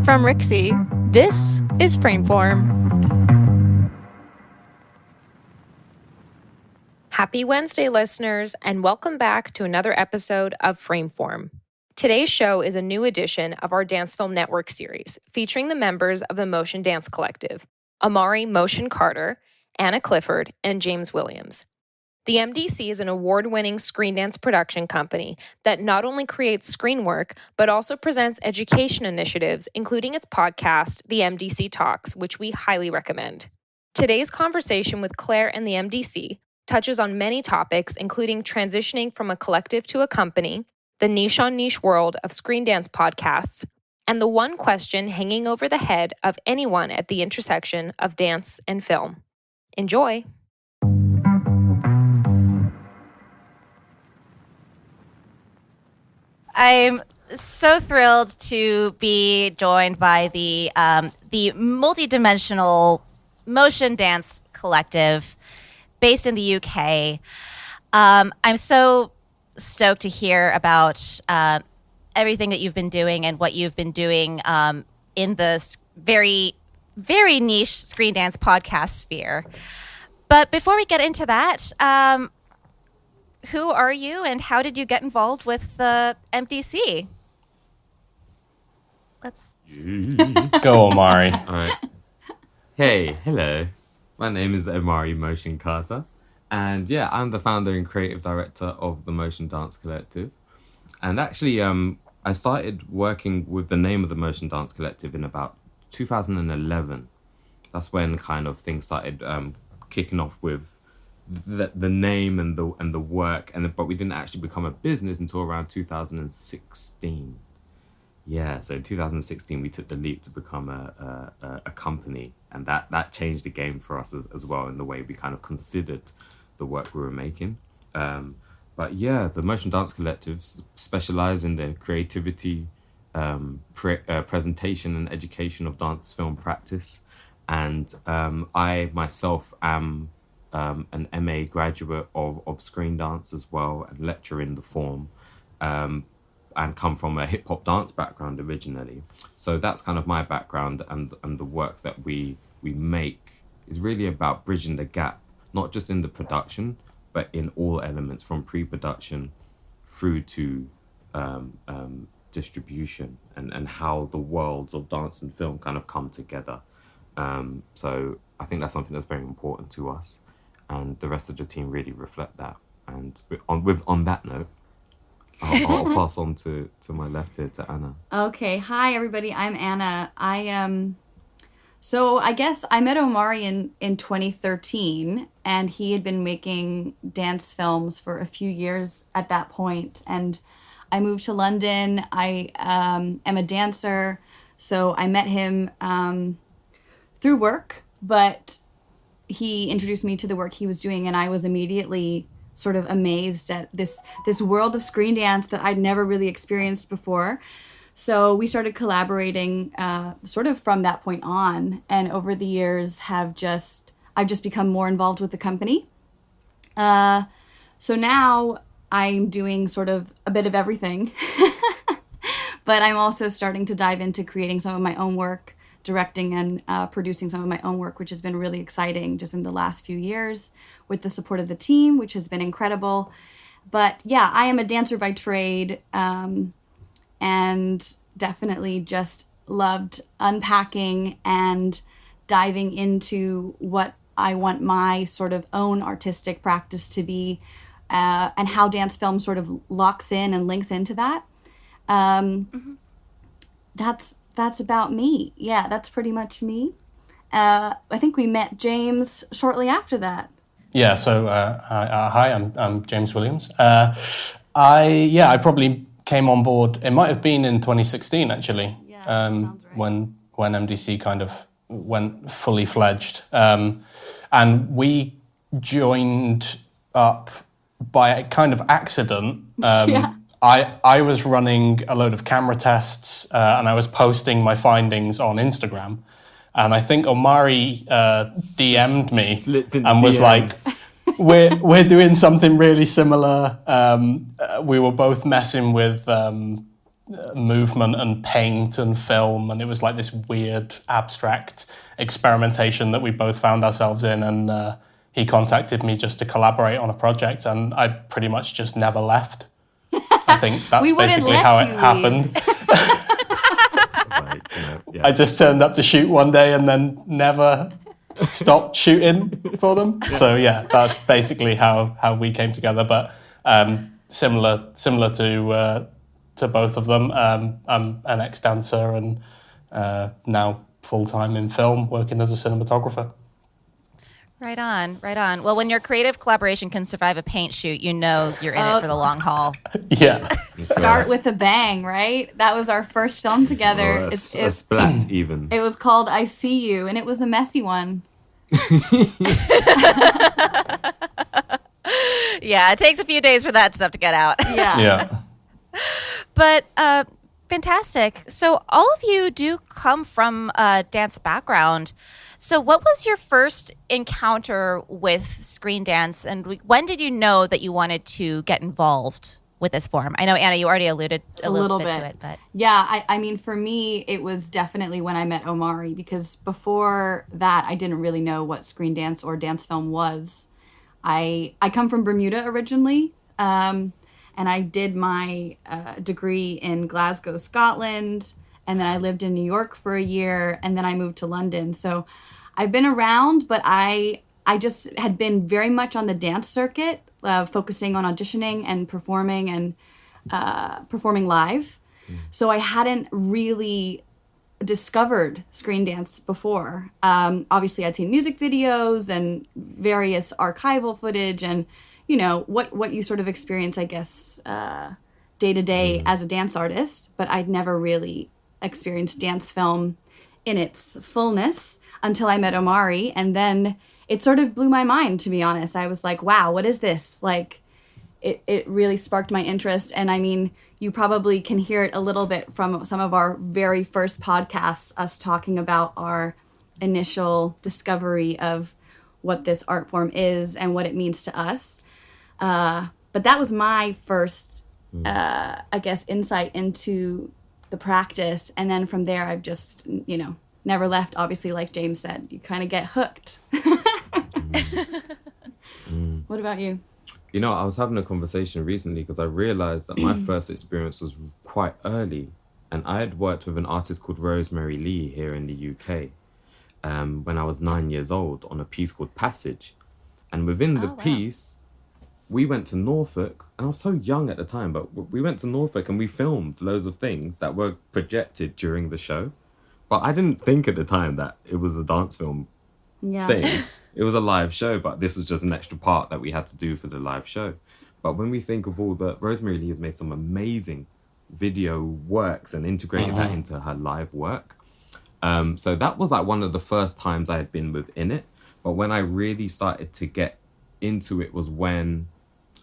From Rixie, this is Frameform. Happy Wednesday, listeners, and welcome back to another episode of Frameform. Today's show is a new edition of our Dancefilm Network series, featuring the members of the Motion Dance Collective, Omari Motion Carter, Anna Clifford, and James Williams. The MDC is an award-winning Screendance production company that not only creates screen work, but also presents education initiatives, including its podcast, the MDC Talks, which we highly recommend. Today's conversation with Claire and the MDC touches on many topics, including transitioning from a collective to a company, the niche-on-niche world of Screendance podcasts, and the one question hanging over the head of anyone at the intersection of dance and film. Enjoy! I'm so thrilled to be joined by the multidimensional motion dance collective based in the UK. I'm so stoked to hear about everything that you've been doing and what you've been doing in the very, very niche Screendance podcast sphere. But before we get into that, who are you and how did you get involved with the MDC? Let's go, Omari. All right. Hey, hello. My name is Omari Motion Carter. And yeah, I'm the founder and creative director of the Motion Dance Collective. And actually, I started working with the name of the Motion Dance Collective in about 2011. That's when kind of things started kicking off with the name and the work, but we didn't actually become a business until around 2016. Yeah, so in 2016 we took the leap to become a company, and that changed the game for us as well in the way we kind of considered the work we were making. But yeah, the Motion Dance Collectives specialize in the creativity, presentation and education of dance film practice, and I myself am an MA graduate of Screendance as well, and lecture in the form, and come from a hip-hop dance background originally. So that's kind of my background, and the work that we make is really about bridging the gap, not just in the production, but in all elements from pre-production through to distribution, and how the worlds of dance and film kind of come together. So I think that's something that's very important to us, and the rest of the team really reflect that. And on that note, I'll pass on to my left here to Anna. Okay, hi everybody. I'm Anna. So I guess I met Omari in 2013, and he had been making dance films for a few years at that point. And I moved to London. I am a dancer, so I met him through work, but he introduced me to the work he was doing, and I was immediately sort of amazed at this world of screen dance that I'd never really experienced before. So we started collaborating sort of from that point on, and over the years I've just become more involved with the company. So now I'm doing sort of a bit of everything, but I'm also starting to dive into creating some of my own work, directing and producing some of my own work, which has been really exciting just in the last few years with the support of the team, which has been incredible. But yeah, I am a dancer by trade, and definitely just loved unpacking and diving into what I want my sort of own artistic practice to be, and how dance film sort of locks in and links into that. That's about me. Yeah, that's pretty much me. I think we met James shortly after that. Yeah, so hi, I'm James Williams. I probably came on board, it might have been in 2016 actually, yeah, sounds right. when MDC kind of went fully fledged. And we joined up by kind of accident. Yeah. I was running a load of camera tests, and I was posting my findings on Instagram. And I think Omari DM'd me and was like, we're doing something really similar. We were both messing with movement and paint and film, and it was like this weird abstract experimentation that we both found ourselves in, and he contacted me just to collaborate on a project, and I pretty much just never left. I think that's basically how it happened. I just turned up to shoot one day and then never stopped shooting for them. So yeah, that's basically how we came together. But similar to both of them. I'm an ex-dancer and now full-time in film, working as a cinematographer. Right on. Well, when your creative collaboration can survive a paint shoot, you know you're in it for the long haul. Yeah. Start with a bang, right? That was our first film together. A splat even. It was called I See You, and it was a messy one. Yeah, it takes a few days for that stuff to get out. Yeah. But fantastic. So all of you do come from a dance background. So what was your first encounter with Screendance, and when did you know that you wanted to get involved with this form? I know, Anna, you already alluded a little bit to it. But yeah, I mean, for me, it was definitely when I met Omari, because before that, I didn't really know what Screendance or dance film was. I come from Bermuda originally, and I did my degree in Glasgow, Scotland, and then I lived in New York for a year, and then I moved to London. So I've been around, but I just had been very much on the dance circuit, focusing on auditioning and performing live. So I hadn't really discovered Screendance before. Obviously, I'd seen music videos and various archival footage, and what you sort of experience, I guess, day to day as a dance artist. But I'd never really experienced dance film in its fullness until I met Omari, and then it sort of blew my mind, to be honest. I was like, wow, what is this? Like, it really sparked my interest. And I mean, you probably can hear it a little bit from some of our very first podcasts, us talking about our initial discovery of what this art form is and what it means to us. But that was my first, I guess, insight into the practice. And then from there, I've just, never left. Obviously, like James said, you kind of get hooked. What about you? I was having a conversation recently because I realized that my first experience was quite early. And I had worked with an artist called Rosemary Lee here in the UK when I was 9 years old on a piece called Passage. And within the piece, we went to Norfolk, and I was so young at the time, but we went to Norfolk and we filmed loads of things that were projected during the show. But I didn't think at the time that it was a dance film thing. It was a live show, but this was just an extra part that we had to do for the live show. But when we think of all the... Rosemary Lee has made some amazing video works and integrated that into her live work. So that was like one of the first times I had been within it. But when I really started to get into it was when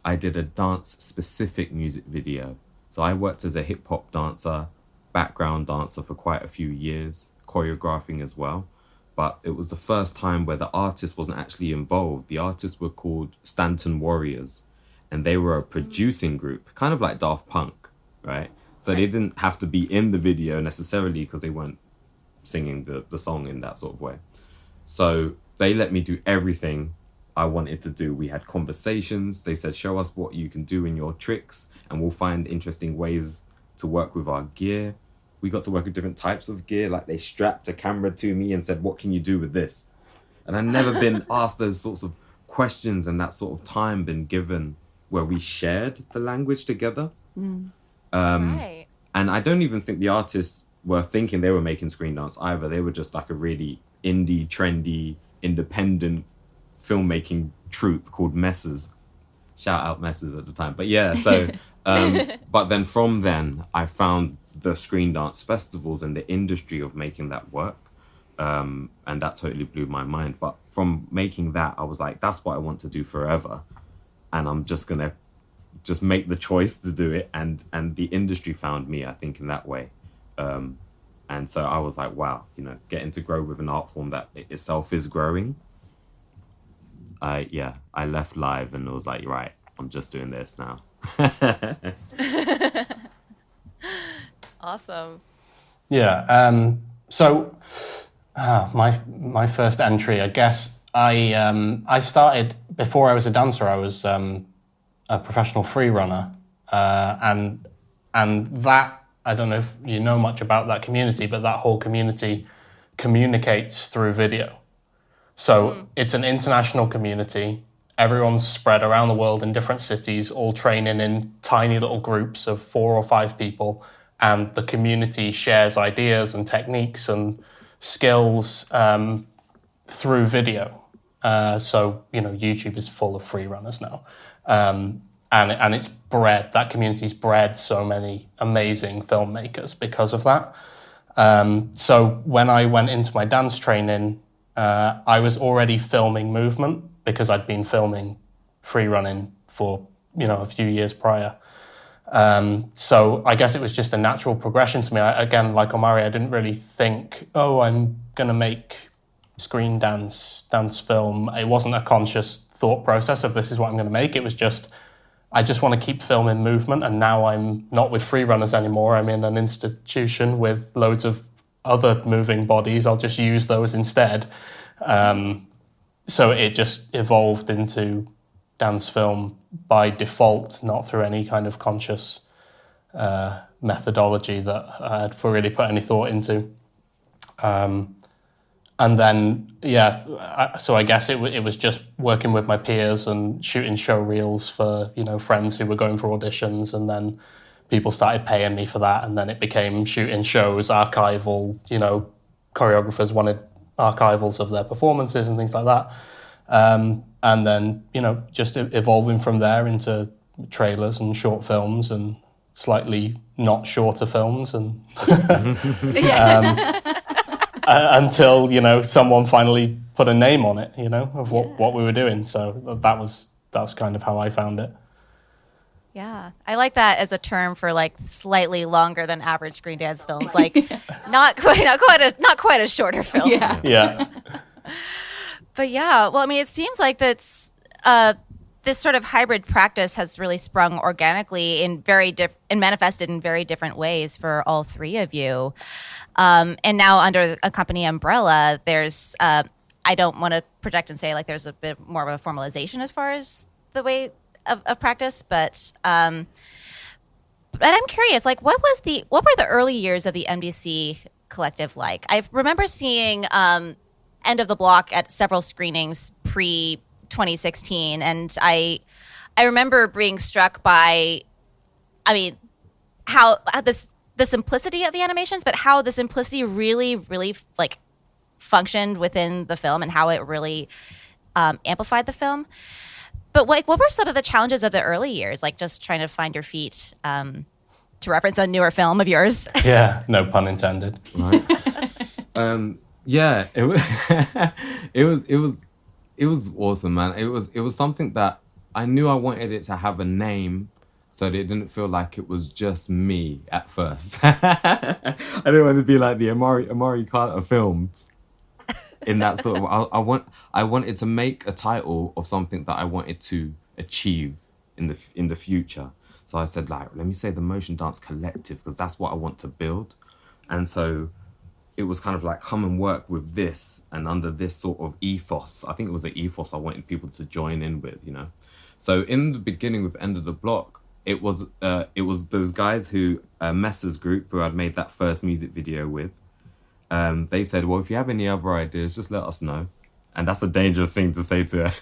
I did a dance-specific music video. So I worked as a hip-hop dancer, background dancer for quite a few years, choreographing as well. But it was the first time where the artist wasn't actually involved. The artists were called Stanton Warriors, and they were a producing group, kind of like Daft Punk, right? So they didn't have to be in the video necessarily because they weren't singing the song in that sort of way. So they let me do everything I wanted to do. We had conversations. They said, show us what you can do in your tricks, and we'll find interesting ways to work with our gear. We got to work with different types of gear. Like they strapped a camera to me and said, what can you do with this? And I've never been asked those sorts of questions and that sort of time been given where we shared the language together. Right. And I don't even think the artists were thinking they were making Screendance either. They were just like a really indie, trendy, independent filmmaking troupe called Messes. Shout out Messes at the time. But yeah, so... but then from then, I found the Screendance festivals and the industry of making that work. And that totally blew my mind. But from making that, I was like, that's what I want to do forever. And I'm just going to just make the choice to do it. And the industry found me, I think, in that way. And so I was like, wow, getting to grow with an art form that itself is growing. I left live and was like, right, I'm just doing this now. Awesome. Yeah. So my first entry, I guess I started before I was a dancer. I was a professional free runner, and that, I don't know if you know much about that community, but that whole community communicates through video. So it's an international community. Everyone's spread around the world in different cities, all training in tiny little groups of 4 or 5 people. And the community shares ideas and techniques and skills through video. So, YouTube is full of free runners now. And it's bred, that community's bred so many amazing filmmakers because of that. So when I went into my dance training, I was already filming movement because I'd been filming free running for, a few years prior. So I guess it was just a natural progression to me. Again, like Omari, I didn't really think, I'm going to make dance film. It wasn't a conscious thought process of this is what I'm going to make. It was just, I just want to keep filming movement. And now I'm not with free runners anymore. I'm in an institution with loads of other moving bodies. I'll just use those instead. So it just evolved into dance film by default, not through any kind of conscious methodology that I had really put any thought into. And then, so I guess it was just working with my peers and shooting show reels for, friends who were going for auditions, and then people started paying me for that, and then it became shooting shows, archival, choreographers wanted archivals of their performances and things like that. And then, just evolving from there into trailers and short films and slightly not shorter films and until, someone finally put a name on it, of what we were doing. So that's kind of how I found it. Yeah, I like that as a term for like slightly longer than average Screendance films, like not quite a shorter film. Yeah. But yeah, well, I mean, it seems like that's this sort of hybrid practice has really sprung organically and manifested in very different ways for all three of you. And now under a company umbrella, there's I don't want to project and say like there's a bit more of a formalization as far as the way of practice, but I'm curious, like what were the early years of the MDC collective like? I remember seeing End of the Block at several screenings pre 2016, and I remember being struck by, how the simplicity of the animations, but how the simplicity really like functioned within the film and how it really amplified the film. But like, what were some of the challenges of the early years? Like just trying to find your feet, to reference a newer film of yours. Yeah, no pun intended. Right. Yeah, it was awesome, man. It was something that I knew I wanted it to have a name, so that it didn't feel like it was just me at first. I didn't want to be like the Omari Carter films. In that sort of, I wanted to make a title of something that I wanted to achieve in the future. So I said, like, let me say the Motion Dance Collective, because that's what I want to build. And so it was kind of like, come and work with this and under this sort of ethos. I think it was the ethos I wanted people to join in with, So in the beginning with End of the Block, it was those guys who Messer's group who I'd made that first music video with. They said, well, if you have any other ideas, just let us know. And that's a dangerous thing to say to a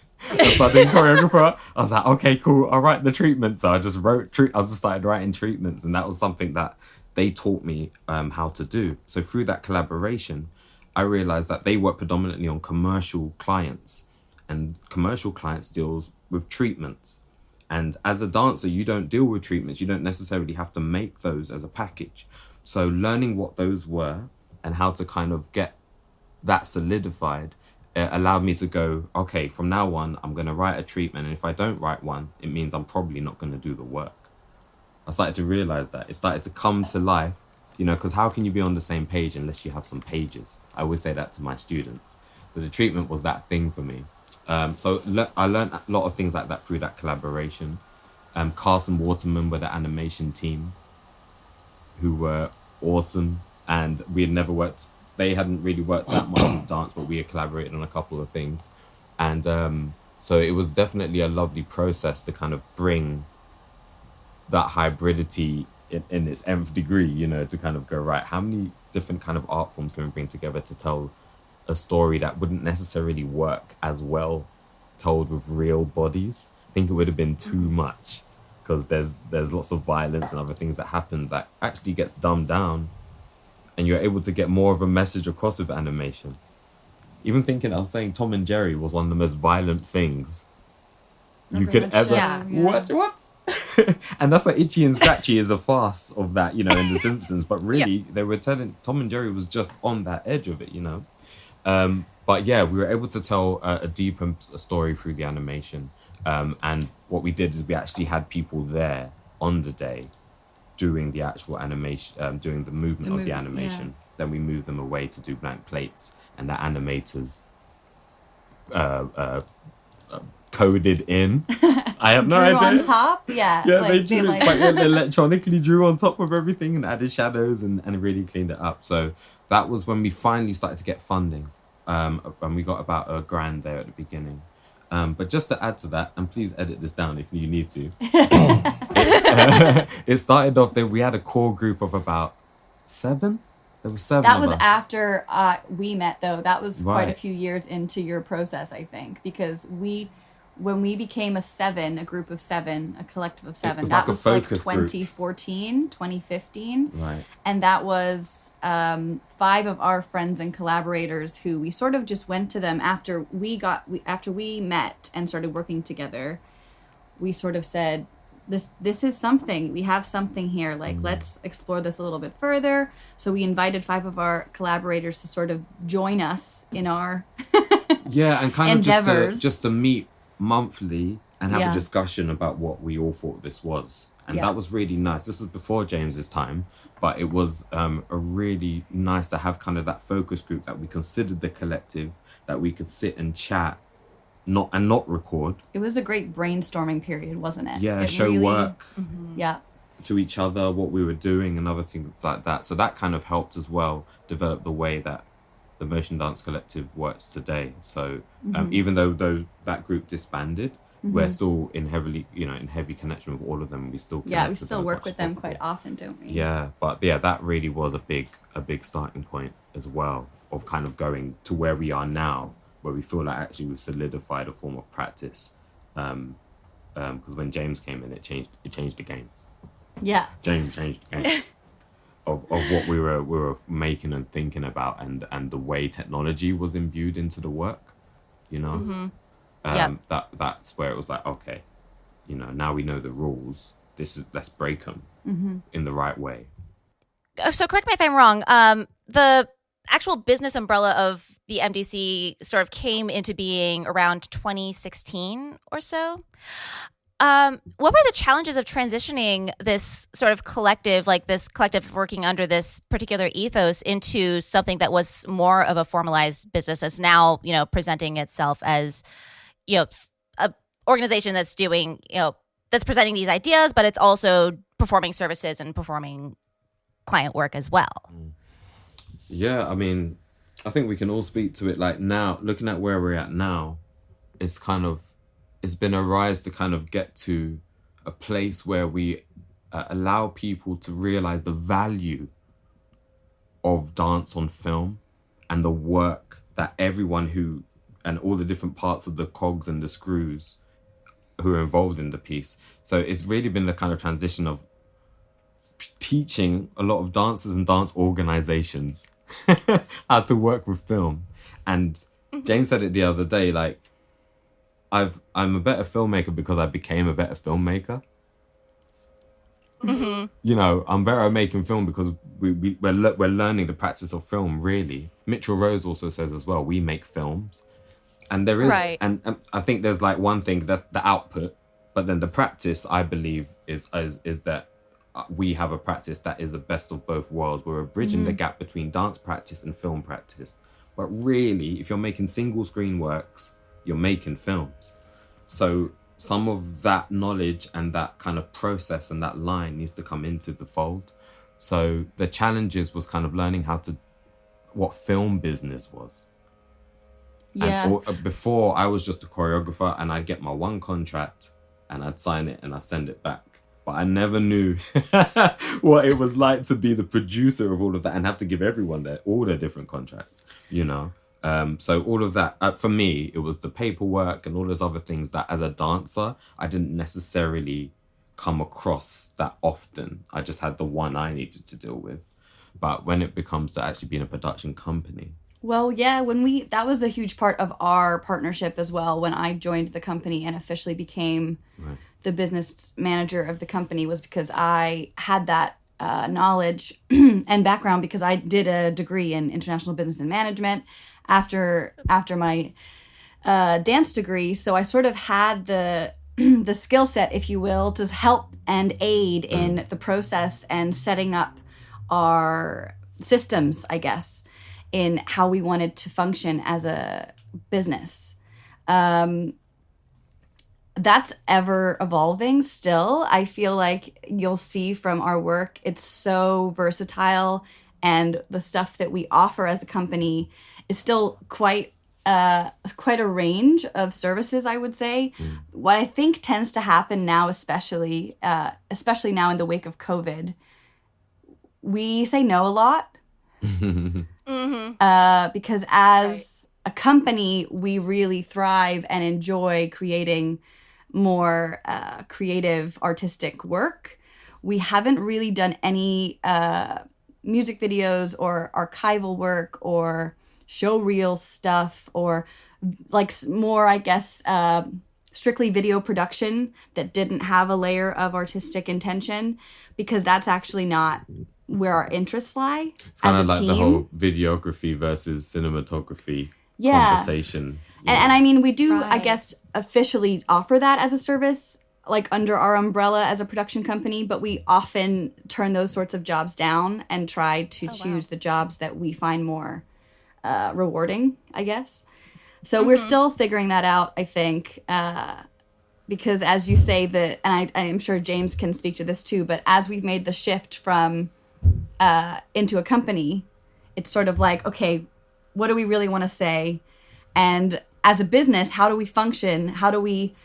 budding choreographer. I was like, okay, cool, I'll write the treatment. So I just started writing treatments, and that was something that they taught me how to do. So through that collaboration, I realized that they work predominantly on commercial clients, and commercial clients deals with treatments. And as a dancer, you don't deal with treatments. You don't necessarily have to make those as a package. So learning what those were and how to kind of get that solidified, it allowed me to go, okay, from now on, I'm going to write a treatment. And if I don't write one, it means I'm probably not going to do the work. I started to realize that. It started to come to life, because how can you be on the same page unless you have some pages? I always say that to my students. So the treatment was that thing for me. So I learned a lot of things like that through that collaboration. Carson Waterman were the animation team who were awesome. And we had never worked, they hadn't really worked that much with dance, but we had collaborated on a couple of things. And so it was definitely a lovely process to kind of bring that hybridity in its nth degree, you know, to kind of go, right, how many different kind of art forms can we bring together to tell a story that wouldn't necessarily work as well told with real bodies? I think it would have been too much, because there's lots of violence and other things that happen that actually gets dumbed down, and you're able to get more of a message across with animation. Even thinking, I was saying Tom and Jerry was one of the most violent things you could ever... Yeah. What? And that's why Itchy and Scratchy is a farce of that, you know, in The Simpsons. But really, they were telling... Tom and Jerry was just on that edge of it, you know. But yeah, we were able to tell a deeper story through the animation. And what we did is we actually had people there on the day doing the actual animation, doing the movement of the animation. Yeah. Then we moved them away to do blank plates, and the animators coded in. I have no idea. Drew on top? Yeah. Yeah, they drew, they electronically drew on top of everything and added shadows and really cleaned it up. So that was when we finally started to get funding. And we got about $1,000 there at the beginning. But just to add to that, and please edit this down if you need to. It started off that we had a core group of about 7. There were 7 That of was us. After we met, though. That was quite a few years into your process, I think, because when we became a group of 7, a collective of 7, that was like 2014, 2015. Right. And that was 5 of our friends and collaborators who we sort of just went to them after we met and started working together. We sort of said, this is something. We have something here. Like, let's explore this a little bit further. So we invited 5 of our collaborators to sort of join us in our and kind endeavors. of just to meet monthly and have a discussion about what we all thought this was. And that was really nice. This was before James's time, but it was a really nice to have kind of that focus group that we considered the collective, that we could sit and chat, not record. It was a great brainstorming period, wasn't it? Yeah, it show really, work yeah, to each other, what we were doing and other things like that. So that kind of helped as well develop the way that the Motion Dance Collective works today. So even though that group disbanded, we're still in heavy connection with all of them. We still we still work with them quite often, don't we? Yeah, but that really was a big starting point as well of kind of going to where we are now, where we feel like actually we've solidified a form of practice. Because when James came in, it changed the game. Yeah. James changed the game. Of what we were making and thinking about, and the way technology was imbued into the work, you know. That's where it was like, okay, you know, now we know the rules. Let's break them in the right way. So correct me if I'm wrong. The actual business umbrella of the MDC sort of came into being around 2016 or so. What were the challenges of transitioning this sort of collective, like this collective working under this particular ethos, into something that was more of a formalized business that's now, you know, presenting itself as, you know, a organization that's doing, you know, that's presenting these ideas, but it's also performing services and performing client work as well? Yeah, I mean, I think we can all speak to it. Like now, looking at where we're at now, it's been a rise to kind of get to a place where we allow people to realize the value of dance on film and the work that everyone and all the different parts of the cogs and the screws who are involved in the piece. So it's really been the kind of transition of teaching a lot of dancers and dance organizations how to work with film. And James said it the other day, like, I'm a better filmmaker because I became a better filmmaker. You know, I'm better at making film because we're learning the practice of film, really. Mitchell Rose also says as well, we make films. And there is, and I think there's like one thing, that's the output, but then the practice, I believe, is that we have a practice that is the best of both worlds. We're bridging the gap between dance practice and film practice. But really, if you're making single screen works, you're making films. So some of that knowledge and that kind of process and that line needs to come into the fold. So the challenges was kind of learning what film business was. Yeah. And before, I was just a choreographer, and I'd get my one contract and I'd sign it and I'd send it back. But I never knew what it was like to be the producer of all of that and have to give everyone all their different contracts, you know? So all of that, for me, it was the paperwork and all those other things that as a dancer, I didn't necessarily come across that often. I just had the one I needed to deal with. But when it becomes to actually being a production company. Well, yeah, that was a huge part of our partnership as well. When I joined the company and officially became the business manager of the company, was because I had that knowledge and background, because I did a degree in international business and management after my dance degree. So I sort of had the skill set, if you will, to help and aid in the process and setting up our systems, I guess, in how we wanted to function as a business. That's ever evolving still. I feel like you'll see from our work, it's so versatile, and the stuff that we offer as a company is still quite a range of services, I would say. What I think tends to happen now, especially now in the wake of COVID, we say no a lot. Because as a company, we really thrive and enjoy creating more creative, artistic work. We haven't really done any music videos or archival work or show reel stuff, or like more, I guess, strictly video production that didn't have a layer of artistic intention, because that's actually not where our interests lie. It's kind as of a like team. the whole videography versus cinematography Yeah. conversation. And I mean, we do, I guess, officially offer that as a service, like under our umbrella as a production company, but we often turn those sorts of jobs down and try to choose the jobs that we find more rewarding, I guess. So we're still figuring that out, I think, because as you say, and I am sure James can speak to this too, but as we've made the shift from into a company, it's sort of like, okay, what do we really want to say? And as a business, how do we function? How do we,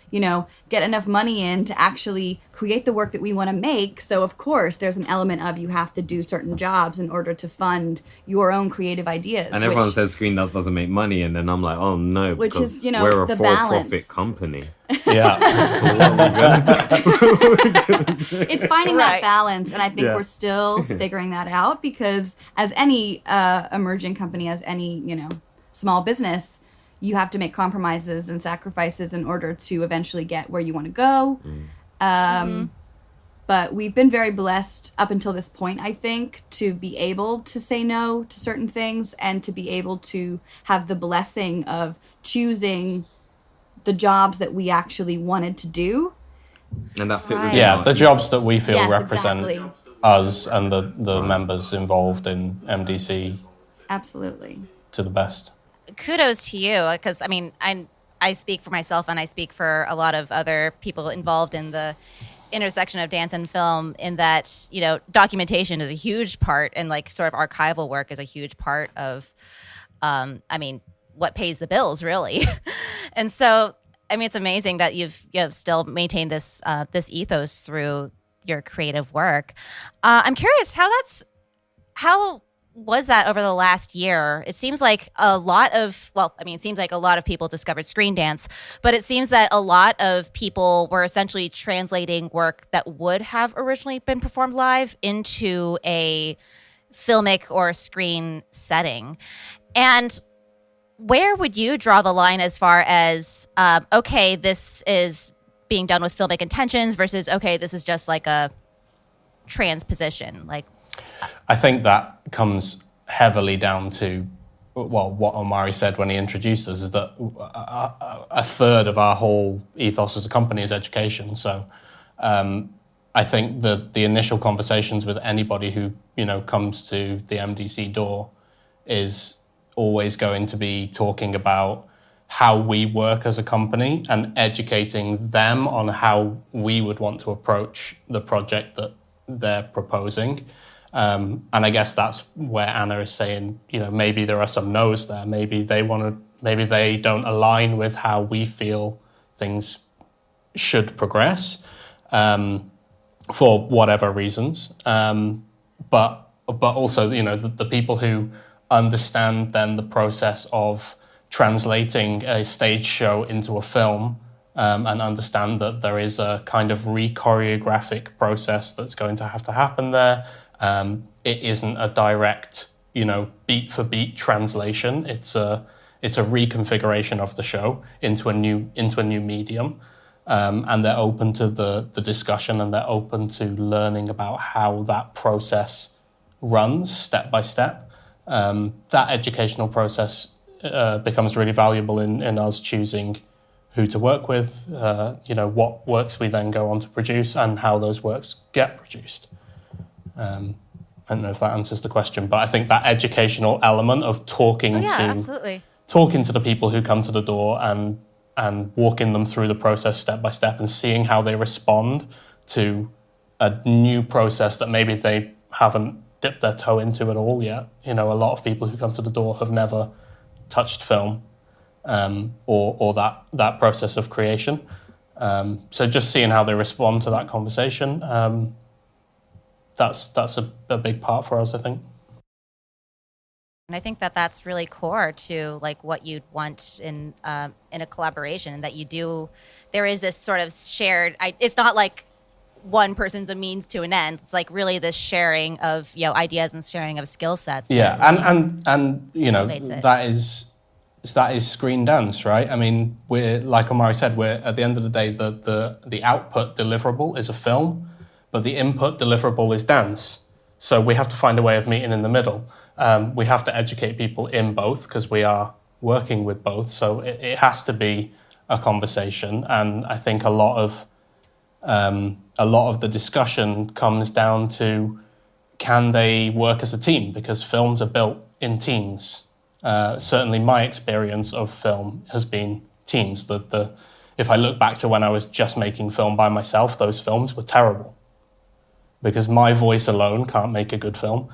get enough money in to actually create the work that we want to make? So of course, there's an element of you have to do certain jobs in order to fund your own creative ideas. And everyone says Screendance doesn't make money, and then I'm like, oh no, which is, we're a the for-profit balance. company. Yeah. So what are we gonna do? It's finding that Right. balance, and I think Yeah. we're still figuring that out, because as any emerging company, as any small business, you have to make compromises and sacrifices in order to eventually get where you want to go. But we've been very blessed up until this point, I think, to be able to say no to certain things and to be able to have the blessing of choosing the jobs that we actually wanted to do. And that fit Right. within Yeah, our the jobs that we feel Yes, represent exactly. us and the members involved in MDC Absolutely. to the best. Kudos to you, because I speak for myself, and I speak for a lot of other people involved in the intersection of dance and film, in that documentation is a huge part, and like sort of archival work is a huge part of what pays the bills, really. And so it's amazing that you've still maintained this ethos through your creative work. I'm curious how was that over the last year? It seems like a lot of people discovered Screendance, but it seems that a lot of people were essentially translating work that would have originally been performed live into a filmic or screen setting. And where would you draw the line as far as, okay, this is being done with filmic intentions versus, okay, this is just like a transposition? Like, I think that comes heavily down to, what Omari said when he introduced us, is that a third of our whole ethos as a company is education. So I think that the initial conversations with anybody who, comes to the MDC door is always going to be talking about how we work as a company and educating them on how we would want to approach the project that they're proposing. And I guess that's where Anna is saying, maybe there are some no's there. Maybe they don't align with how we feel things should progress, for whatever reasons. But also, the people who understand then the process of translating a stage show into a film, and understand that there is a kind of re-choreographic process that's going to have to happen there. It isn't a direct, beat for beat translation. It's a reconfiguration of the show into a new medium. And they're open to the discussion, and they're open to learning about how that process runs step by step. That educational process becomes really valuable in us choosing who to work with, what works we then go on to produce, and how those works get produced. I don't know if that answers the question, but I think that educational element of talking to the people who come to the door and walking them through the process step by step and seeing how they respond to a new process that maybe they haven't dipped their toe into at all yet. A lot of people who come to the door have never touched film, or that process of creation. So just seeing how they respond to that conversation, that's a big part for us, I think. And I think that that's really core to like what you'd want in a collaboration, and that there is this sort of shared. It's not like one person's a means to an end. It's like really this sharing of ideas and sharing of skill sets. Yeah, and that is Screendance, right? I mean, we're, like Omari said, we're at the end of the day, the output deliverable is a film, but the input deliverable is dance. So we have to find a way of meeting in the middle. We have to educate people in both because we are working with both. So it has to be a conversation, and I think a lot of the discussion comes down to, can they work as a team? Because films are built in teams. Certainly my experience of film has been teams. If I look back to when I was just making film by myself, those films were terrible because my voice alone can't make a good film.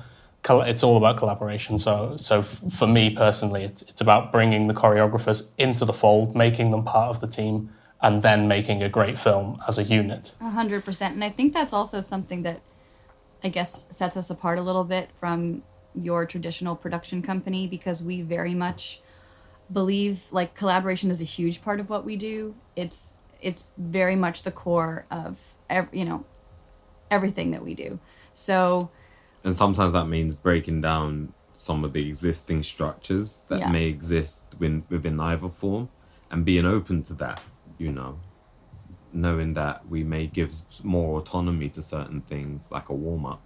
It's all about collaboration. So for me personally, it's about bringing the choreographers into the fold, making them part of the team, and then making a great film as a unit. 100%. And I think that's also something that I guess sets us apart a little bit from your traditional production company, because we very much believe like collaboration is a huge part of what we do. It's very much the core of everything that we do. So, and sometimes that means breaking down some of the existing structures that may exist within either form, and being open to that, knowing that we may give more autonomy to certain things, like a warm-up,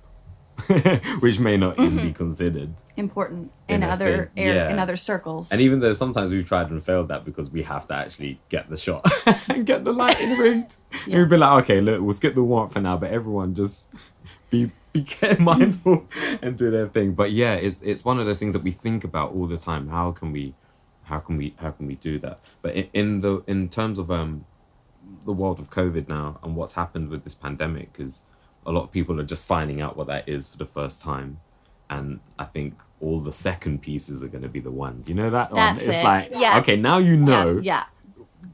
which may not even be considered important in other circles. And even though sometimes we've tried and failed that because we have to actually get the shot and get the lighting rigged. And we'd be like, okay, look, we'll skip the warm-up for now, but everyone just be mindful and do their thing. But yeah, it's one of those things that we think about all the time. How can we do that? But in terms of the world of COVID now and what's happened with this pandemic, is a lot of people are just finding out what that is for the first time. And I think all the second pieces are going to be the one. You know that That's one? It's it. like, Yes. okay, now you know. Yes. Yeah.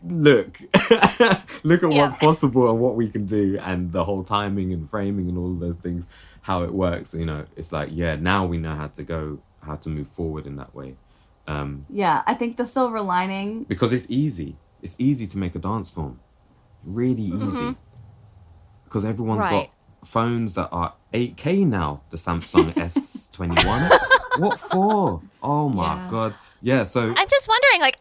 Look at what's possible and what we can do, and the whole timing and framing and all of those things, how it works. It's like, now we know how to move forward in that way. I think the silver lining, because it's easy to make a dance film, really easy, because everyone's got phones that are 8K now, the Samsung S21. What for? Oh my god. Yeah, so I'm just wondering,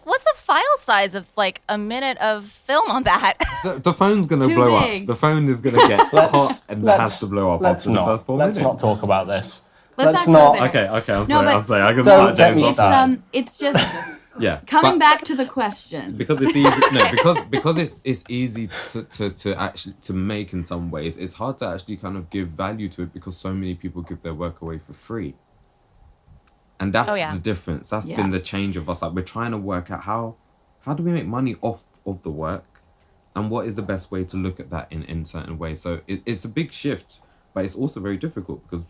what's the file size of a minute of film on that? the phone's gonna blow up. The phone is gonna get hot and has to blow up after the first 4 minutes. Let's not talk about this. Let's not go Okay, I'm sorry. I can Don't start get me James off. started. it's just but coming back to the question. because it's easy. No, because it's easy to actually to make in some ways. It's hard to actually kind of give value to it because so many people give their work away for free. And that's the difference. That's been the change of us. Like, we're trying to work out how do we make money off of the work, and what is the best way to look at that in certain ways. So it's a big shift But it's also very difficult because,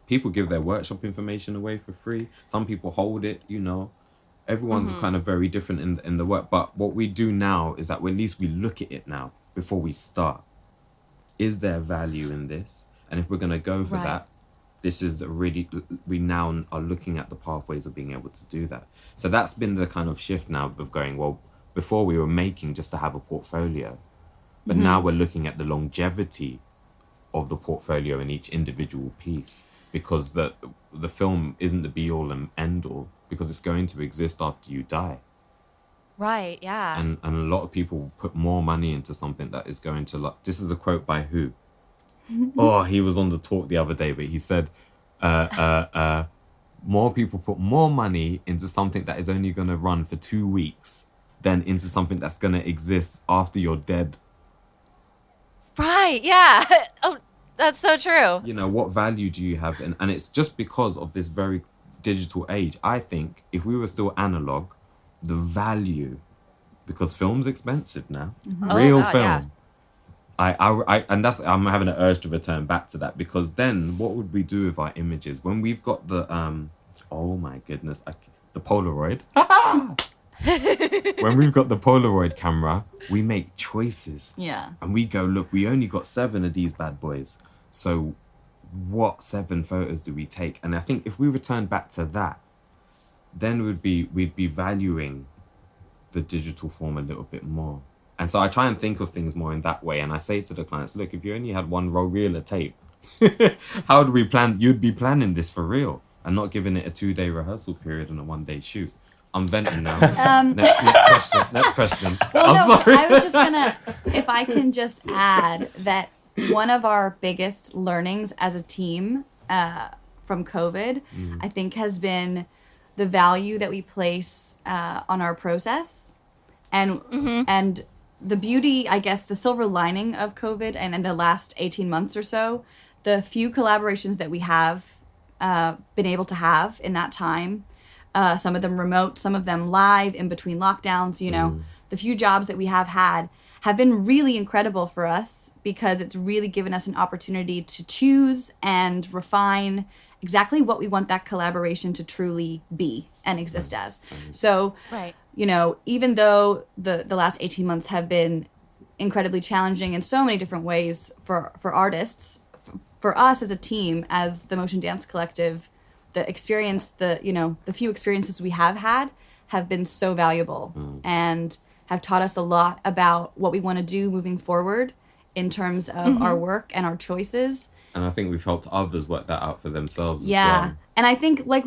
people give their workshop information away for free. Some people hold it, Everyone's kind of very different in the work. But what we do now is that at least we look at it now before we start. Is there value in this? And if we're going to go for that, this is we now are looking at the pathways of being able to do that. So that's been the kind of shift now of going, well, before we were making just to have a portfolio, but now we're looking at the longevity of the portfolio in each individual piece, because the film isn't the be all and end all, because it's going to exist after you die. Right, yeah. And a lot of people put more money into something that is going to this is a quote by who? He was on the talk the other day, but he said, more people put more money into something that is only going to run for 2 weeks than into something that's going to exist after you're dead. Right, yeah. Oh, that's so true. What value do you have? And it's just because of this very digital age. I think if we were still analog, the value, because film's expensive now, real film. Yeah. I'm having an urge to return back to that, because then what would we do with our images when we've got the oh my goodness, the Polaroid. When we've got the Polaroid camera, we make choices. Yeah. And we go, look, we only got 7 of these bad boys. So what 7 photos do we take? And I think if we return back to that, then we'd be valuing the digital form a little bit more. And so I try and think of things more in that way. And I say to the clients, look, if you only had 1 reel of tape, how do we plan? You'd be planning this for real and not giving it a 2-day rehearsal period and a 1-day shoot. I'm venting now. Next question. Well, sorry. I was just gonna, if I can just add that one of our biggest learnings as a team from COVID, I think, has been the value that we place on our process, and the beauty, I guess, the silver lining of COVID and in the last 18 months or so, the few collaborations that we have been able to have in that time. Some of them remote, some of them live in between lockdowns, the few jobs that we have been really incredible for us, because it's really given us an opportunity to choose and refine exactly what we want that collaboration to truly be and exist as. So, even though the last 18 months have been incredibly challenging in so many different ways for artists, for us as a team, as the Motion Dance Collective, the experience, the few experiences we have had have been so valuable and have taught us a lot about what we want to do moving forward in terms of our work and our choices. And I think we've helped others work that out for themselves as well. And I think like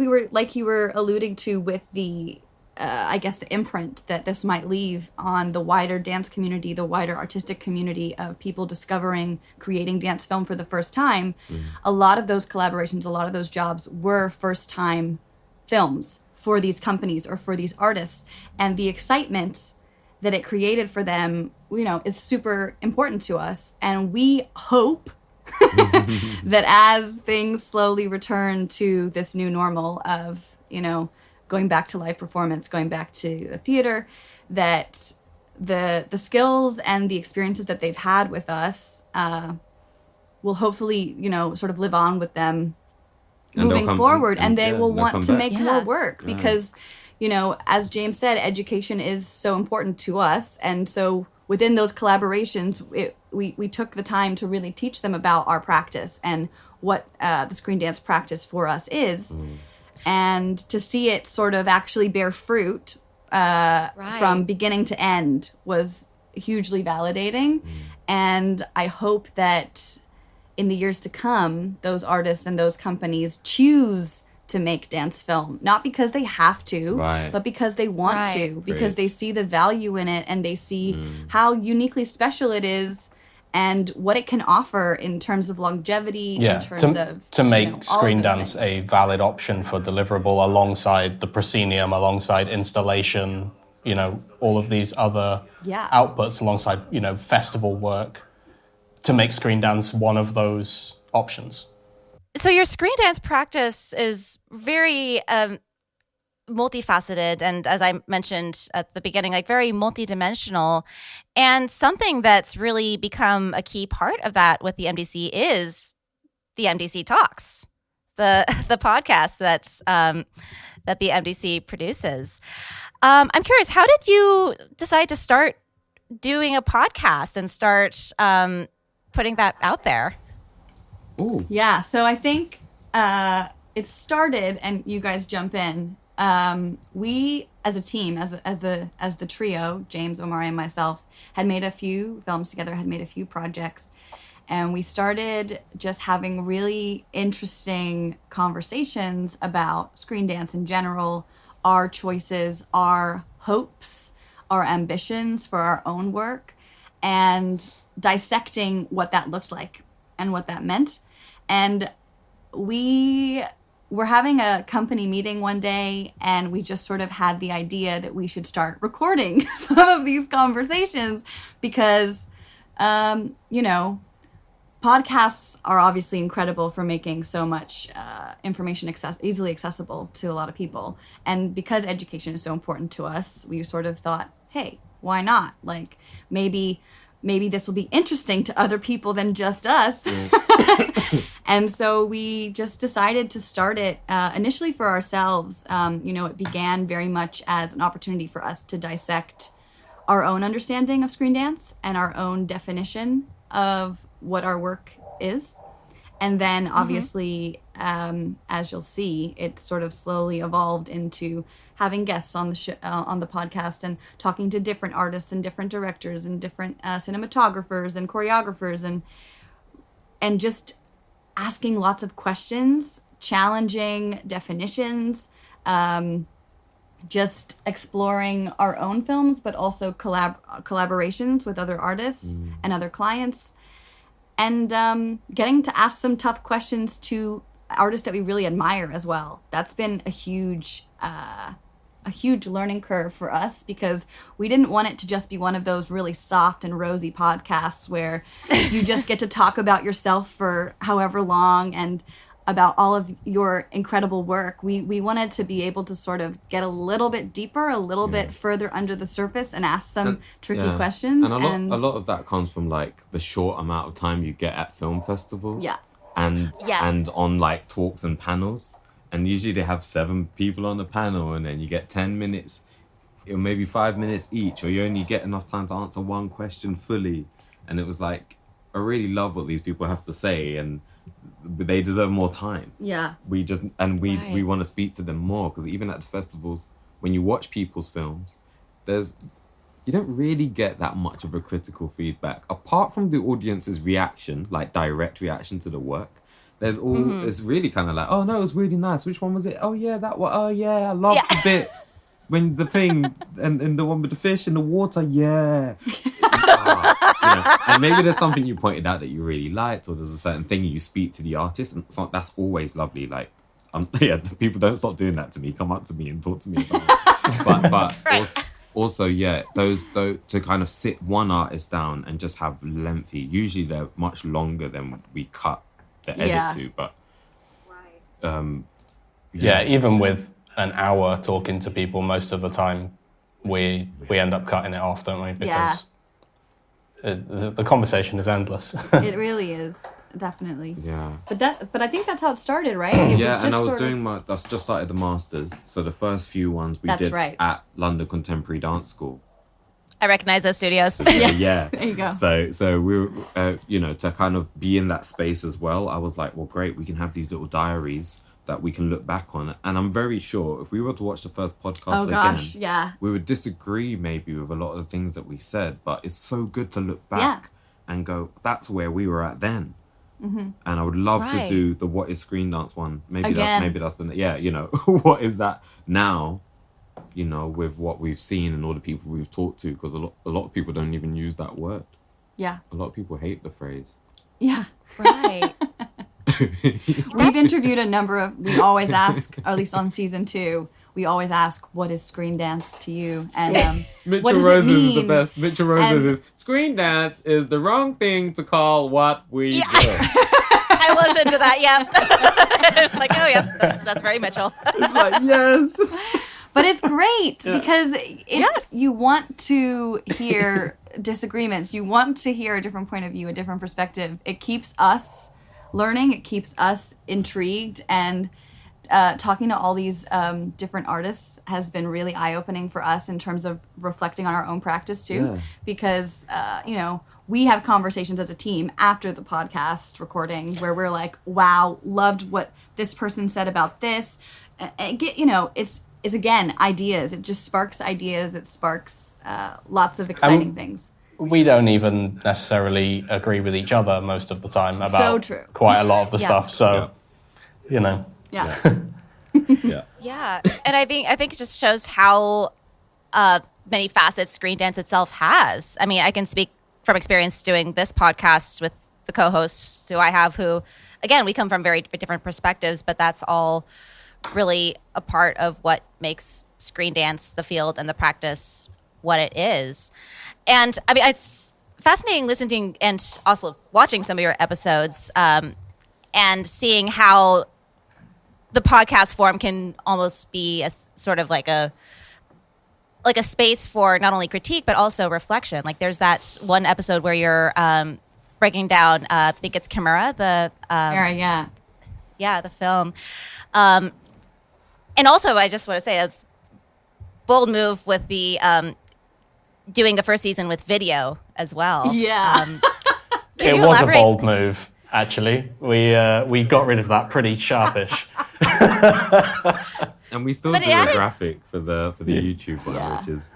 you were alluding to with the the imprint that this might leave on the wider dance community, the wider artistic community of people discovering, creating dance film for the first time. A lot of those collaborations, a lot of those jobs were first-time films for these companies or for these artists. And the excitement that it created for them, is super important to us. And we hope that as things slowly return to this new normal of, going back to live performance, going back to the theater, that the skills and the experiences that they've had with us will hopefully, sort of live on with them moving forward, and they will want to make more work because, as James said, education is so important to us. And so within those collaborations, we took the time to really teach them about our practice and what the Screendance practice for us is. And to see it sort of actually bear fruit from beginning to end was hugely validating. And I hope that in the years to come, those artists and those companies choose to make dance film, not because they have to, but because they want to, because they see the value in it and they see how uniquely special it is and what it can offer in terms of longevity, in terms of to make Screendance a valid option for deliverable alongside the proscenium, alongside installation, all of these other outputs, alongside festival work, to make Screendance one of those options. So your Screendance practice is very multifaceted, and as I mentioned at the beginning, like very multidimensional. And something that's really become a key part of that with the MDC is the MDC Talks, the podcast that the MDC produces. I'm curious, how did you decide to start doing a podcast and start putting that out there? Ooh. Yeah, so I think it started, and you guys jump in. We, as a team, as the trio, James, Omari, and myself, had made a few films together, had made a few projects, and we started just having really interesting conversations about Screendance in general, our choices, our hopes, our ambitions for our own work, and dissecting what that looked like and what that meant. And we were having a company meeting one day, and we just sort of had the idea that we should start recording some of these conversations because, podcasts are obviously incredible for making so much information easily accessible to a lot of people. And because education is so important to us, we sort of thought, hey, why not? Like, maybe this will be interesting to other people than just us. And so we just decided to start it initially for ourselves. It began very much as an opportunity for us to dissect our own understanding of Screendance and our own definition of what our work is. And then obviously, as you'll see, it sort of slowly evolved into having guests on the on the podcast and talking to different artists and different directors and different cinematographers and choreographers and just asking lots of questions, challenging definitions, just exploring our own films, but also collaborations with other artists and other clients, and getting to ask some tough questions to artists that we really admire as well. That's been a huge learning curve for us because we didn't want it to just be one of those really soft and rosy podcasts where you just get to talk about yourself for however long and about all of your incredible work. We wanted to be able to sort of get a little bit deeper, a little bit further under the surface and ask some tricky questions. And a lot of that comes from like the short amount of time you get at film festivals. Yeah. And on like talks and panels. And usually they have 7 people on the panel, and then you get 10 minutes or maybe 5 minutes each, or you only get enough time to answer one question fully. And it was like, I really love what these people have to say, and they deserve more time. Yeah. We want to speak to them more, because even at the festivals, when you watch people's films, you don't really get that much of a critical feedback apart from the audience's reaction, like direct reaction to the work. There's all it's really kind of like, oh no, it was really nice. Which one was it? Oh yeah, that one. Oh yeah, I loved the bit when the thing and the one with the fish in the water. Yeah. And maybe there's something you pointed out that you really liked, or there's a certain thing you speak to the artist, and that's always lovely. Like, the people don't stop doing that to me. Come up to me and talk to me about it. But right. Also, to kind of sit one artist down and just have lengthy. Usually they're much longer than we cut the edit to, but even with an hour talking to people, most of the time we end up cutting it off, don't we? Because the conversation is endless. It really is, definitely. Yeah. But I think that's how it started, right? I just started the masters, so the first few ones we did at London Contemporary Dance School. I recognize those studios. Yeah. There you go. So we were, to kind of be in that space as well, I was like, well, great, we can have these little diaries that we can look back on. And I'm very sure if we were to watch the first podcast again, we would disagree maybe with a lot of the things that we said, but it's so good to look back and go, that's where we were at then. Mm-hmm. And I would love to do the What is Screendance one. Maybe that's what is that now? With what we've seen and all the people we've talked to, because a lot of people don't even use that word. Yeah. A lot of people hate the phrase. Yeah. Right. We've interviewed we always ask, or at least on season 2, we always ask, what is Screendance to you? And Mitchell Roses is the best. Mitchell Roses is, Screendance is the wrong thing to call what we do. I listened to that, It's like, oh yeah, that's very Mitchell. It's like, yes. But it's great because you want to hear disagreements. You want to hear a different point of view, a different perspective. It keeps us learning. It keeps us intrigued, and talking to all these different artists has been really eye-opening for us in terms of reflecting on our own practice too. Because we have conversations as a team after the podcast recording where we're like, wow, loved what this person said about this. And it's again ideas. It just sparks ideas. It sparks lots of exciting things. We don't even necessarily agree with each other most of the time about quite a lot of the stuff. So, Yeah. Yeah, and I think it just shows how many facets Screendance itself has. I mean, I can speak from experience doing this podcast with the co-hosts who I have, who, again, we come from very different perspectives, but that's all really a part of what makes Screendance, the field, and the practice what it is. And I mean, it's fascinating listening and also watching some of your episodes and seeing how the podcast form can almost be a sort of like a space for not only critique but also reflection. Like there's that one episode where you're breaking down, I think it's Chimera, the the film, and also I just want to say it's bold move with the doing the first season with video as well. It was a bold move. Actually, we got rid of that pretty sharpish. And we still do a graphic for the YouTube one,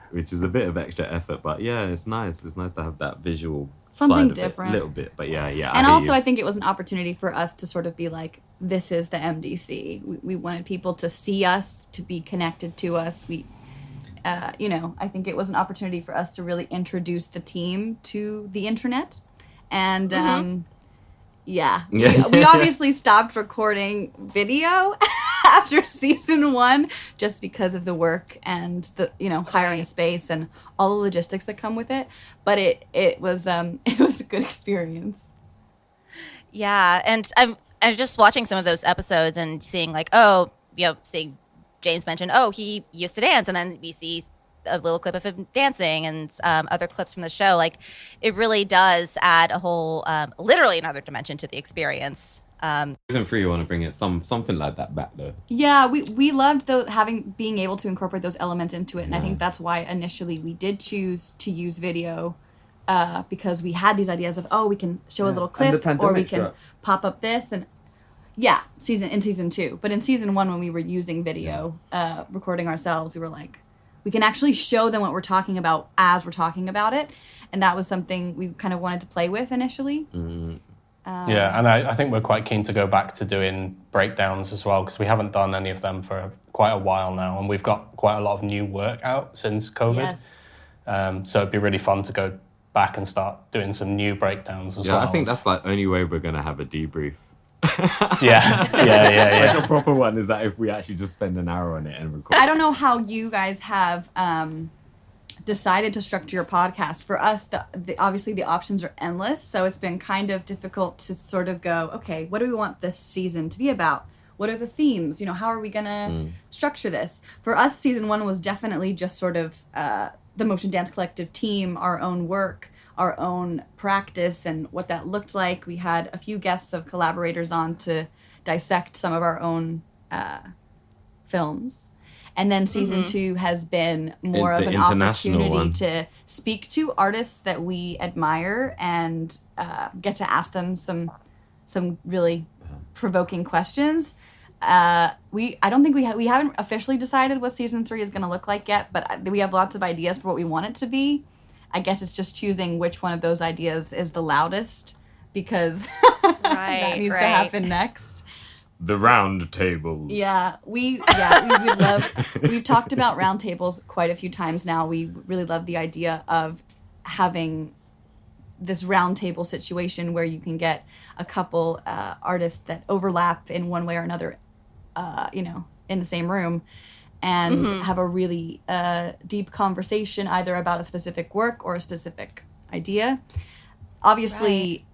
which is a bit of extra effort, but yeah, it's nice. It's nice to have that visual something side different, a little bit. But yeah. And I think it was an opportunity for us to sort of be like, this is the MDC. We wanted people to see us, to be connected to us. I think it was an opportunity for us to really introduce the team to the internet, and. We obviously stopped recording video after season 1 just because of the work and the hiring a space and all the logistics that come with it. But it was a good experience. Yeah, and I'm just watching some of those episodes and seeing seeing James mention, he used to dance, and then we see a little clip of him dancing and other clips from the show. Like, it really does add a whole, literally another dimension to the experience. Season 3, you want to bring it something like that back, though. Yeah, we loved being able to incorporate those elements into it, and I think that's why initially we did choose to use video, because we had these ideas of we can show a little clip, or we can pop up this, and season 2. But in season 1, when we were using video, recording ourselves, we were like, we can actually show them what we're talking about as we're talking about it. And that was something we kind of wanted to play with initially. And I think we're quite keen to go back to doing breakdowns as well, because we haven't done any of them for quite a while now. And we've got quite a lot of new work out since COVID. Yes. So it'd be really fun to go back and start doing some new breakdowns as well. Yeah, I think that's like only way we're going to have a debrief. Yeah. Like a proper one is that if we actually just spend an hour on it and record. I don't know how you guys have decided to structure your podcast. For us, obviously the options are endless, so it's been kind of difficult to sort of go, okay, what do we want this season to be about? What are the themes? How are we going to structure this? For us, season 1 was definitely just sort of the Motion Dance Collective team, our own work, our own practice, and what that looked like. We had a few guests of collaborators on to dissect some of our own films. And then season 2 has been more of an opportunity to speak to artists that we admire and get to ask them some really provoking questions. I don't think we haven't officially decided what season 3 is going to look like yet, but we have lots of ideas for what we want it to be. I guess it's just choosing which one of those ideas is the loudest, because that needs to happen next. The round tables. Yeah, we love. We've talked about round tables quite a few times now. We really love the idea of having this round table situation where you can get a couple artists that overlap in one way or another, in the same room, and have a really deep conversation either about a specific work or a specific idea. Obviously,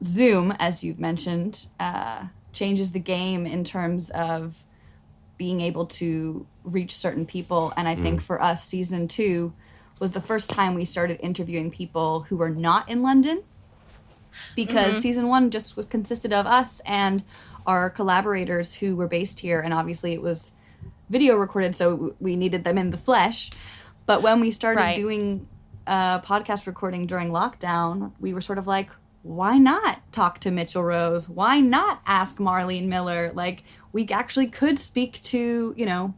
Zoom, as you've mentioned, changes the game in terms of being able to reach certain people. And I think for us, season 2 was the first time we started interviewing people who were not in London. because season 1 just consisted of us and our collaborators who were based here, and obviously it was video recorded, so we needed them in the flesh. But when we started doing podcast recording during lockdown, we were sort of like, why not talk to Mitchell Rose? Why not ask Marlene Miller? Like, we actually could speak to, you know,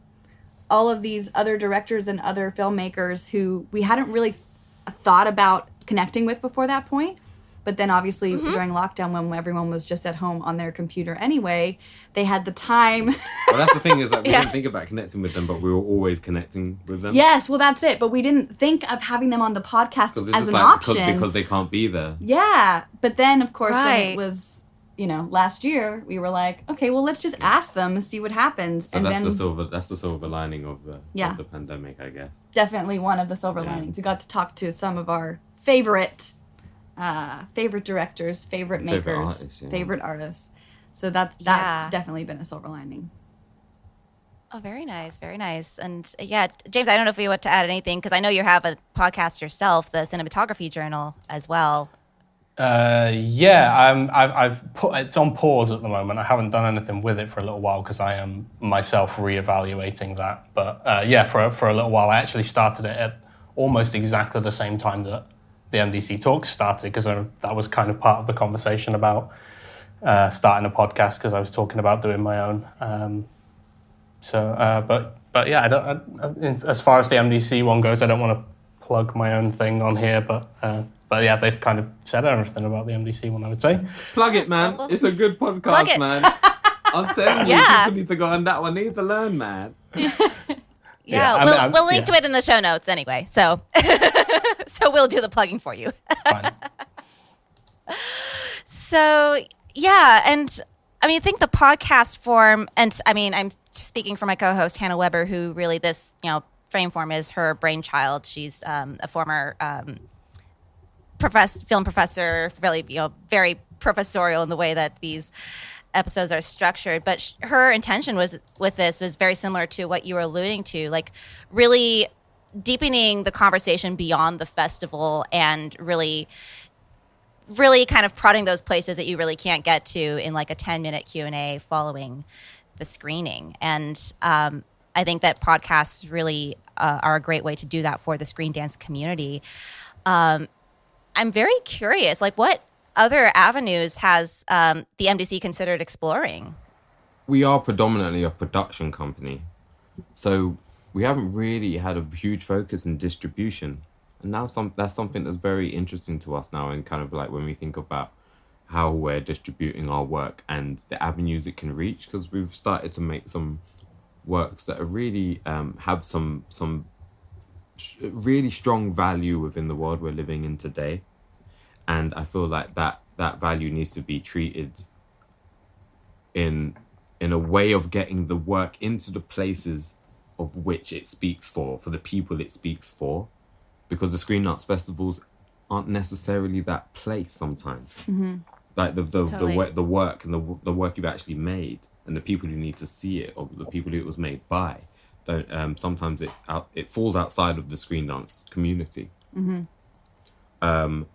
all of these other directors and other filmmakers who we hadn't really thought about connecting with before that point. But then obviously during lockdown, when everyone was just at home on their computer anyway, they had the time. Well, that's the thing, is that we didn't think about connecting with them, but we were always connecting with them. Yes, well, that's it. But we didn't think of having them on the podcast as an option. Because they can't be there. Yeah. But then, of course, when it was, you know, last year, we were like, okay, well, let's just ask them and see what happens. So and that's then, the silver lining of the pandemic, I guess. Definitely one of the silver linings. We got to talk to some of our favorite directors, favorite makers, favorite artists. So that's definitely been a silver lining. Oh, very nice, very nice. And James, I don't know if you want to add anything, because I know you have a podcast yourself, the Cinematography Journal, as well. I've put it's on pause at the moment. I haven't done anything with it for a little while because I am myself reevaluating that. But for a little while, I actually started it at almost exactly the same time that the MDC Talks started, because that was kind of part of the conversation about starting a podcast, because I was talking about doing my own. But yeah, as far as the MDC one goes, I don't want to plug my own thing on here, but yeah, they've kind of said everything about the MDC one, I would say. Plug it, man. It's a good podcast, man. I'm telling you, people need to go on that one. They need to learn, man. We'll link to it in the show notes anyway. So, so we'll do the plugging for you. Fine. So, yeah, and I mean, I think the podcast form, and I mean, I'm speaking for my co-host Hannah Weber, who really Frameform is her brainchild. She's a former film professor, really, very professorial in the way that these episodes are structured. But her intention was very similar to what you were alluding to, like really deepening the conversation beyond the festival and really kind of prodding those places that you really can't get to in like a 10-minute Q&A following the screening. And I think that podcasts really are a great way to do that for the Screendance community. I'm very curious, like what other avenues has the MDC considered exploring? We are predominantly a production company, so we haven't really had a huge focus in distribution. And now that's something that's very interesting to us now, and kind of like when we think about how we're distributing our work and the avenues it can reach, because we've started to make some works that are really have some really strong value within the world we're living in today. And I feel like that value needs to be treated in a way of getting the work into the places of which it speaks for the people it speaks for, because the Screen Arts festivals aren't necessarily that place sometimes. Mm-hmm. Like the work and the work you've actually made and the people who need to see it, or the people who it was made by, don't sometimes it falls outside of the Screen Dance community. Mm-hmm.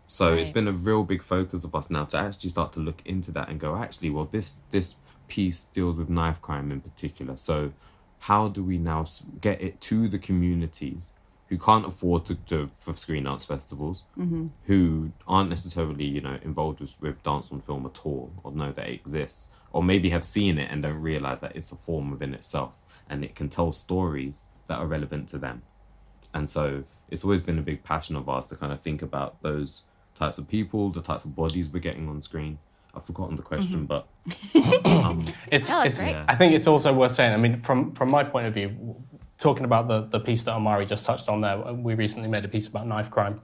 It's been a real big focus of us now to actually start to look into that and go, actually, well, this piece deals with knife crime in particular. So how do we now get it to the communities who can't afford for Screen Arts festivals, mm-hmm. who aren't necessarily, involved with dance on film at all, or know that it exists, or maybe have seen it and don't realize that it's a form within itself and it can tell stories that are relevant to them. And so it's always been a big passion of ours to kind of think about those types of people, the types of bodies we're getting on screen. I've forgotten the question, but it's great. I think it's also worth saying, I mean, from my point of view, talking about the piece that Omari just touched on there, we recently made a piece about knife crime.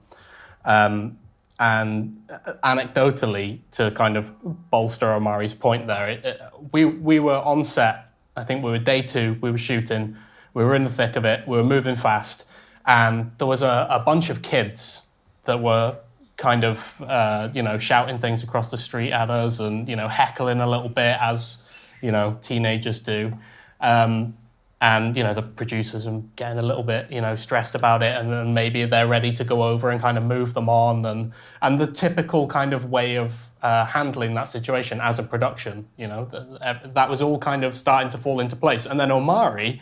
And anecdotally, to kind of bolster Omari's point there, we were on set, I think we were day 2, we were shooting, we were in the thick of it, we were moving fast, and there was a bunch of kids that were kind of, shouting things across the street at us and, heckling a little bit as, teenagers do. and the producers are getting a little bit stressed about it, and maybe they're ready to go over and kind of move them on, and the typical kind of way of handling that situation as a production, that was all kind of starting to fall into place. And then Omari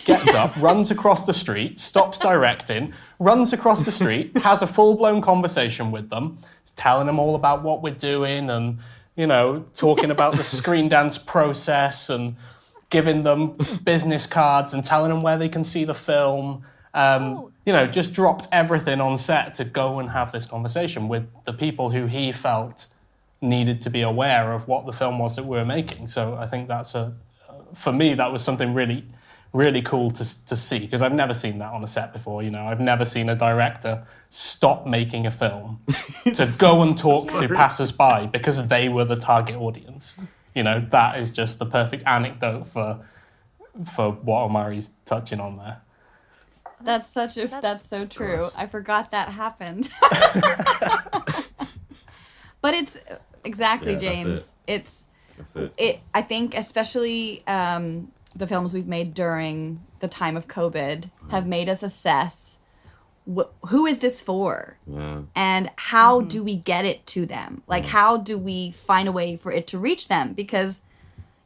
gets up, runs across the street, stops directing, runs across the street, has a full-blown conversation with them, telling them all about what we're doing, and talking about the Screendance process, and giving them business cards and telling them where they can see the film. Just dropped everything on set to go and have this conversation with the people who he felt needed to be aware of what the film was that we were making. So I think for me, that was something really, really cool to see, because I've never seen that on a set before. I've never seen a director stop making a film to go and talk to passers-by because they were the target audience. That is just the perfect anecdote for what Omari's touching on there. That's so true. Gross. I forgot that happened. But it's exactly, James. That's it. I think especially the films we've made during the time of COVID have made us assess who is this for? Yeah. And how do we get it to them? Like, how do we find a way for it to reach them? Because,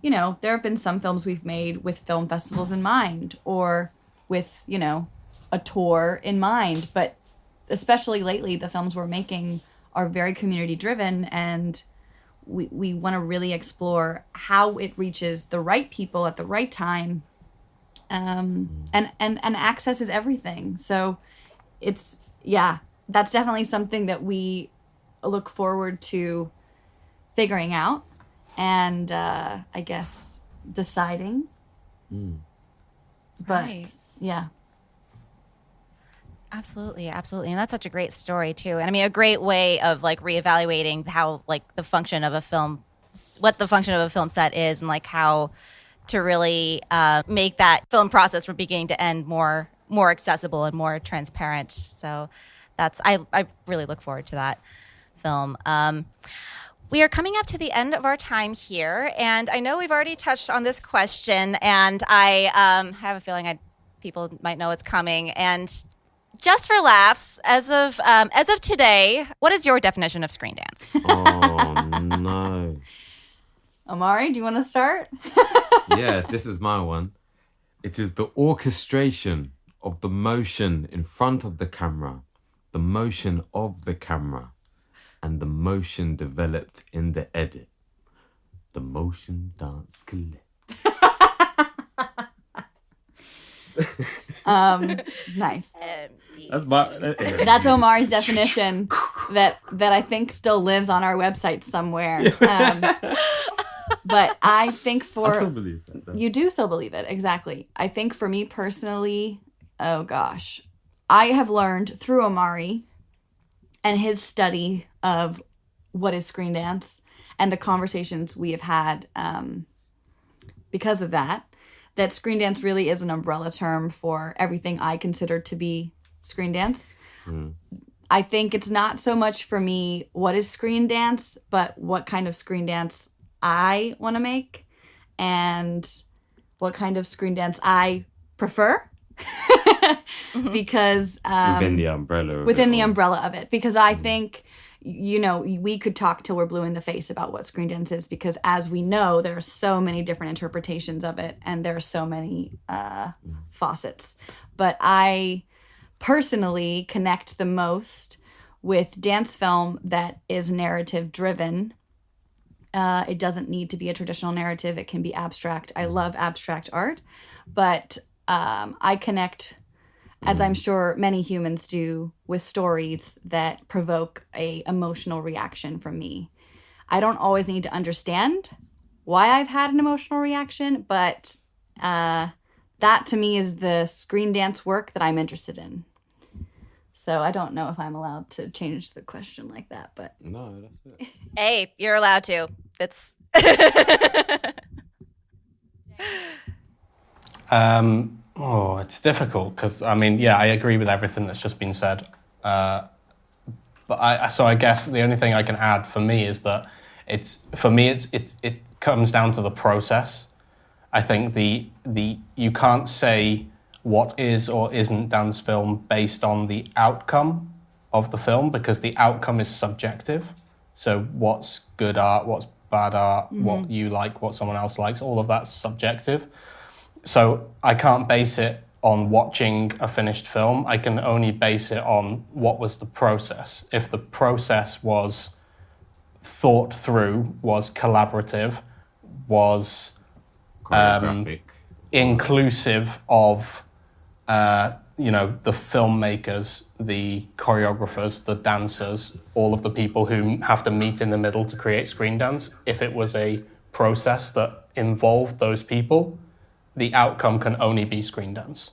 there have been some films we've made with film festivals in mind, or with, a tour in mind. But especially lately, the films we're making are very community driven, and we want to really explore how it reaches the right people at the right time. And access is everything. So that's definitely something that we look forward to figuring out and I guess deciding. But right. Yeah. Absolutely. And that's such a great story too. And I mean, a great way of like reevaluating how like the function of a film, what the function of a film set is, and like how to really make that film process from beginning to end more accessible and more transparent. So I really look forward to that film. We are coming up to the end of our time here, and I know we've already touched on this question, and I have a feeling people might know it's coming. And just for laughs, as of today, what is your definition of Screendance? Oh no. Omari, do you want to start? Yeah, this is my one. It is the orchestration of the motion in front of the camera, the motion of the camera, and the motion developed in the edit. The Motion Dance Collective. Nice. That's Omari's definition that I think still lives on our website somewhere. But I think I still believe that. You do still believe it, exactly. I think for me personally, oh gosh, I have learned through Omari and his study of what is Screendance and the conversations we have had because of that Screendance really is an umbrella term for everything I consider to be Screendance. I think it's not so much for me what is Screendance, but what kind of Screendance I want to make and what kind of Screendance I prefer. Because within the umbrella of it, because I think we could talk till we're blue in the face about what Screendance is, because as we know, there are so many different interpretations of it, and there are so many faucets. But I personally connect the most with dance film that is narrative driven. It doesn't need to be a traditional narrative. It can be abstract. I love abstract art, but I connect, as I'm sure many humans do, with stories that provoke a emotional reaction from me. I don't always need to understand why I've had an emotional reaction, but that to me is the Screendance work that I'm interested in. So I don't know if I'm allowed to change the question like that, but no, that's it. Hey, you're allowed to. It's it's difficult because I agree with everything that's just been said. But I guess the only thing I can add for me is that it comes down to the process. I think the you can't say what is or isn't dance film based on the outcome of the film, because the outcome is subjective. So what's good art, what's bad art, what you like, what someone else likes, all of that's subjective. So I can't base it on watching a finished film. I can only base it on what was the process. If the process was thought through, was collaborative, was Choreographic. inclusive of the filmmakers, the choreographers, the dancers, all of the people who have to meet in the middle to create Screendance. If it was a process that involved those people, the outcome can only be Screendance.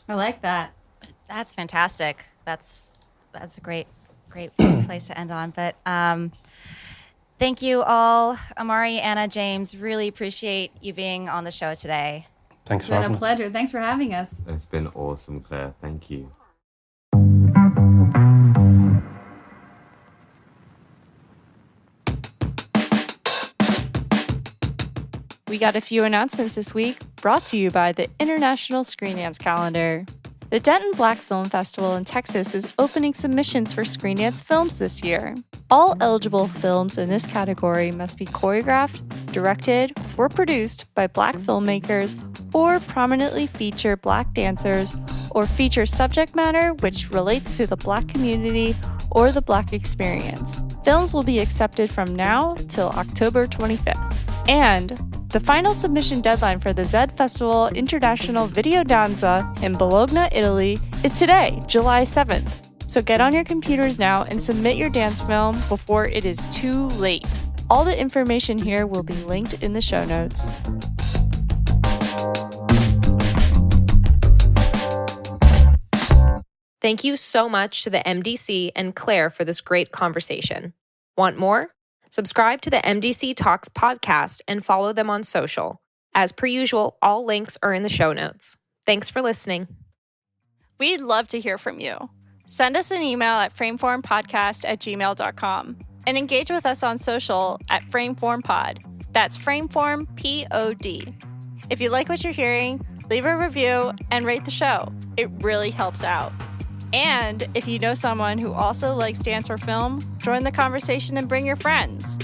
I like that. That's fantastic. That's a great place to end on. But thank you all, Omari, Anna, James. Really appreciate you being on the show today. Thanks It's for been having a us. pleasure. Thanks for having us. It's been awesome, Claire. Thank you. We got a few announcements this week, brought to you by the International Screendance Calendar. The Denton Black Film Festival in Texas is opening submissions for Screendance films this year. All eligible films in this category must be choreographed, directed, or produced by Black filmmakers, or prominently feature Black dancers, or feature subject matter which relates to the Black community or the Black experience. Films will be accepted from now till October 25th. And the final submission deadline for the Zed Festival International Video Danza in Bologna, Italy is today, July 7th. So get on your computers now and submit your dance film before it is too late. All the information here will be linked in the show notes. Thank you so much to the MDC and Claire for this great conversation. Want more? Subscribe to the MDC Talks Podcast and follow them on social. As per usual, all links are in the show notes. Thanks for listening. We'd love to hear from you. Send us an email at frameformpodcast@gmail.com and engage with us on social at frameformpod. That's Frameform POD. If you like what you're hearing, leave a review and rate the show. It really helps out. And if you know someone who also likes dance or film, join the conversation and bring your friends.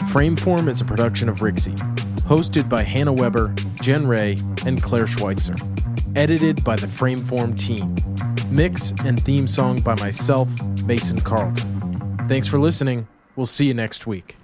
Frameform is a production of Rixie, hosted by Hannah Weber, Jen Ray, and Claire Schweitzer. Edited by the Frameform team. Mix and theme song by myself, Mason Carlton. Thanks for listening. We'll see you next week.